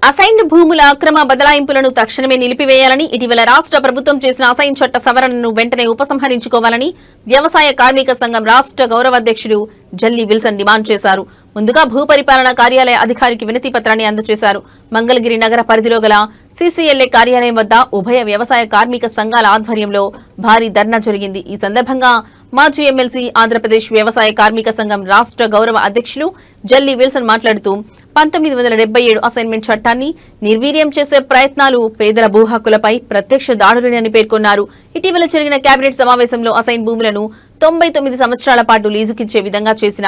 Assigned భూముల అక్రమ బదలాయింపులను తక్షణమే నిలిపివేయాలని ఇటీవల రాష్ట్ర ప్రభుత్వం చేసిన అసైన్ చట్ట సవరణను వెంటనే ఉపసంహరించుకోవాలని వ్యవసాయ కార్మిక సంఘం రాష్ట్ర గౌరవ అధ్యక్షుడు జల్లి విల్సన్ డిమాండ్ చేశారు. ముందుగా భూపరిపాలన కార్యాలయ అధికారికి వినతి పత్రాన్ని అందజేశారు. మంగళగిరి నగర పరిధిలో గల సీసీఎల్ఏ కార్యాలయం వద్ద ఉభయ వ్యవసాయ కార్మిక సంఘాల ఆధ్వర్యంలో భారీ ధర్నా జరిగింది. ఈ సందర్భంగా మాజీ ఎమ్మెల్సీ ఆంధ్రప్రదేశ్ వ్యవసాయ కార్మిక సంఘం రాష్ట్ర గౌరవ అధ్యక్షులు జల్లి విల్సన్ మాట్లాడుతూ 1977 అసైన్మెంట్ చట్టాన్ని నిర్వీర్యం చేసే ప్రయత్నాలు పేదల భూ హక్కులపై ప్రత్యక్ష దాడులని పేర్కొన్నారు. ఇటీవల జరిగిన కేబినెట్ సమావేశంలో అసైన్ భూములను 99 సంవత్సరాల పాటు లీజుకిచ్చే విధంగా చేసిన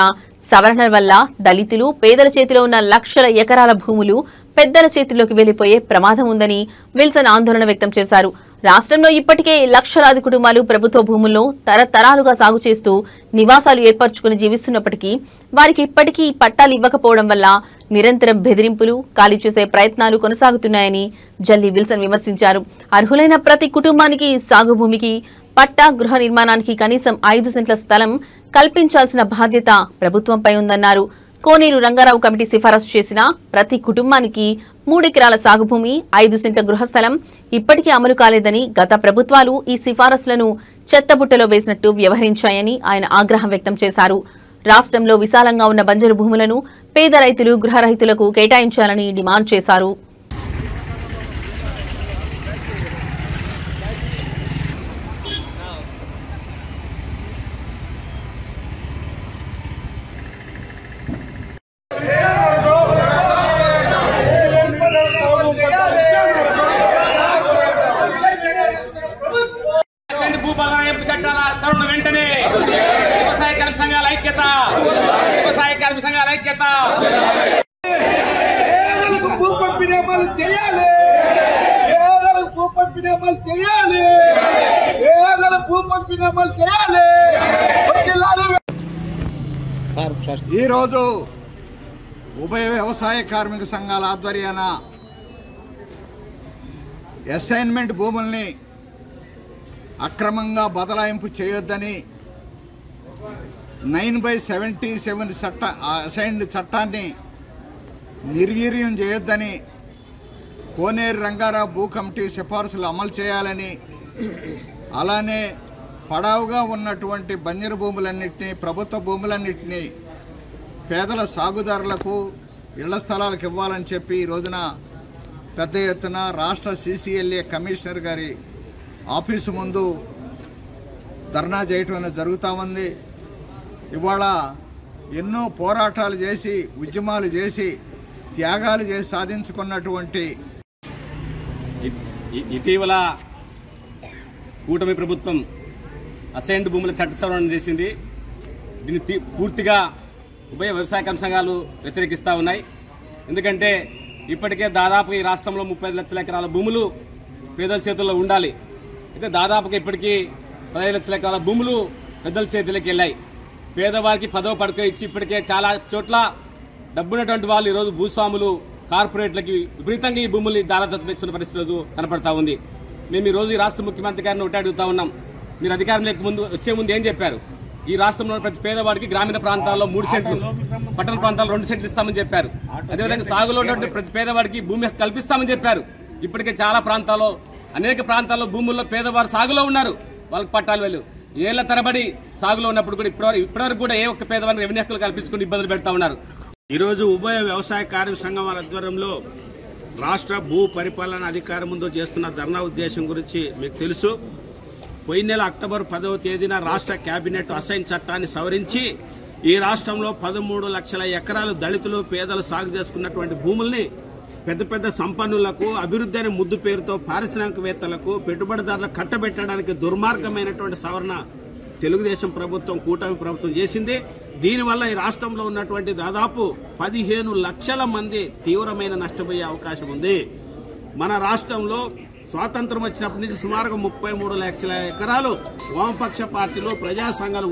సవరణ వల్ల దళితులు పేదల చేతిలో ఉన్న లక్షల ఎకరాల భూములు పెద్దల చేతిలోకి వెళ్లిపోయే ప్రమాదం ఉందని విల్సన్ ఆందోళన వ్యక్తం చేశారు. రాష్ట్రంలో ఇప్పటికే లక్షలాది కుటుంబాలు ప్రభుత్వ భూముల్లో తరతరాలుగా సాగు చేస్తూ నివాసాలు ఏర్పరచుకుని జీవిస్తున్నప్పటికీ వారికి ఇప్పటికీ పట్టాలు ఇవ్వకపోవడం వల్ల నిరంతరం బెదిరింపులు, ఖాళీ చేసే ప్రయత్నాలు కొనసాగుతున్నాయని జల్లి విల్సన్ విమర్శించారు. అర్హులైన ప్రతి కుటుంబానికి సాగు భూమికి పట్టా, గృహ నిర్మాణానికి కనీసం 5 సెంట్ల స్థలం కల్పించాల్సిన బాధ్యత ప్రభుత్వంపై ఉందన్నారు. కోనేరు రంగారావు కమిటీ సిఫారసు చేసిన ప్రతి కుటుంబానికి 3 ఎకరాల సాగు భూమి, 5 సెంట్ల గృహస్థలం ఇప్పటికీ అమలు కాలేదని, గత ప్రభుత్వాలు ఈ సిఫారసులను చెత్తబుట్టలో వేసినట్టు వ్యవహరించాయని ఆయన ఆగ్రహం వ్యక్తం చేశారు. రాష్ట్రంలో విశాలంగా ఉన్న బంజరు భూములను పేద రైతులు, గృహ రైతులకు కేటాయించాలని డిమాండ్ చేశారు. చట్టాల సవరణ వెంటనే వ్యవసాయ కార్మిక సంఘాల ఐక్యత, వ్యవసాయ కార్మిక సంఘాల ఐక్యత. భూ పంపిణీ అమలు చేయాలి, భూ పంపిణీ అమలు చేయాలి, భూ పంపిణీ అమలు చేయాలి. ఈరోజు ఉభయ వ్యవసాయ కార్మిక సంఘాల ఆధ్వర్యాన అసైన్మెంట్ భూముల్ని అక్రమంగా బదలాయింపు చేయొద్దని 9/77 అసైన్డ్ చట్టాన్ని నిర్వీర్యం చేయొద్దని, కోనేరు రంగారావు భూ కమిటీ సిఫార్సులు అమలు చేయాలని, అలానే పడావుగా ఉన్నటువంటి బంజరు భూములన్నింటినీ, ప్రభుత్వ భూములన్నింటినీ పేదల సాగుదారులకు ఇళ్ల స్థలాలకు ఇవ్వాలని చెప్పి ఈ రోజున పెద్ద ఎత్తున రాష్ట్ర సీసీఎల్ఏ కమిషనర్ గారి ఆఫీసు ముందు ధర్నా చేయటం అనేది జరుగుతూ ఉంది. ఇవాళ ఎన్నో పోరాటాలు చేసి, ఉద్యమాలు చేసి, త్యాగాలు చేసి సాధించుకున్నటువంటి ఇటీవల కూటమి ప్రభుత్వం అసైన్డ్ భూముల చట్ట సవరణ చేసింది. దీన్ని పూర్తిగా ఉభయ వ్యవసాయ కార్మిక సంఘాలు వ్యతిరేకిస్తూ ఉన్నాయి. ఎందుకంటే ఇప్పటికే దాదాపు ఈ రాష్ట్రంలో 35 లక్షల ఎకరాల భూములు పేదల చేతుల్లో ఉండాలి. అయితే దాదాపుగా ఇప్పటికీ 15 లక్షల ఎకరాల భూములు పెద్దల చేతులకు వెళ్ళాయి. పేదవారికి 10వ పడక ఇచ్చి ఇప్పటికే చాలా చోట్ల డబ్బున్నటువంటి వాళ్ళు ఈరోజు భూస్వాములు, కార్పొరేట్లకి విపరీతంగా ఈ భూముల్ని దారాదత్తం ఇస్తున్న పరిస్థితి రోజు కనపడతా ఉంది. మేము ఈ రోజు ఈ రాష్ట్ర ముఖ్యమంత్రి గారిని ఒకటి అడుగుతా ఉన్నాం. మీరు అధికారంలోకి వచ్చే ముందు ఏం చెప్పారు? ఈ రాష్ట్రంలో ప్రతి పేదవాడికి గ్రామీణ ప్రాంతాల్లో 3 సెంట్లు, పట్టణ ప్రాంతాల్లో 2 సెంట్లు ఇస్తామని చెప్పారు. అదేవిధంగా సాగులో ఉన్నటువంటి ప్రతి పేదవాడికి భూమి కల్పిస్తామని చెప్పారు. ఇప్పటికే చాలా ప్రాంతాల్లో, అనేక ప్రాంతాల్లో భూముల్లో పేదవారు సాగులో ఉన్నారు, వాళ్ళకి పట్టాలు వెళ్ళు. ఏళ్ల తరబడి సాగులో ఉన్నప్పుడు కూడా ఇప్పటివరకు కూడా ఏ ఒక్క పేదవాడిని రెవెన్యూ హక్కులు కల్పించుకుని ఇబ్బందులు పెడతా ఉన్నారు. ఈరోజు ఉభయ వ్యవసాయ కార్మిక సంఘం ఆధ్వర్యంలో రాష్ట్ర భూ పరిపాలన అధికారి ముందు చేస్తున్న ధర్నా ఉద్దేశం గురించి మీకు తెలుసు. పోయిన నెల అక్టోబర్ 10వ తేదీన రాష్ట్ర కేబినెట్ అసైన్ చట్టాన్ని సవరించి ఈ రాష్ట్రంలో 13 లక్షల ఎకరాలు దళితులు, పేదలు సాగు చేసుకున్నటువంటి భూముల్ని పెద్ద పెద్ద సంపన్నులకు, అభివృద్ధి అనే ముద్దు పేరుతో పారిశ్రామికవేత్తలకు, పెట్టుబడిదారులకు కట్టబెట్టడానికి దుర్మార్గమైనటువంటి సవరణ తెలుగుదేశం ప్రభుత్వం, కూటమి ప్రభుత్వం చేసింది. దీనివల్ల ఈ రాష్ట్రంలో ఉన్నటువంటి దాదాపు 15 లక్షల మంది తీవ్రమైన నష్టపోయే అవకాశం ఉంది. మన రాష్ట్రంలో స్వాతంత్రం వచ్చినప్పటి నుంచి సుమారుగా 33 లక్షల ఎకరాలు వామపక్ష పార్టీలు, ప్రజా సంఘాలు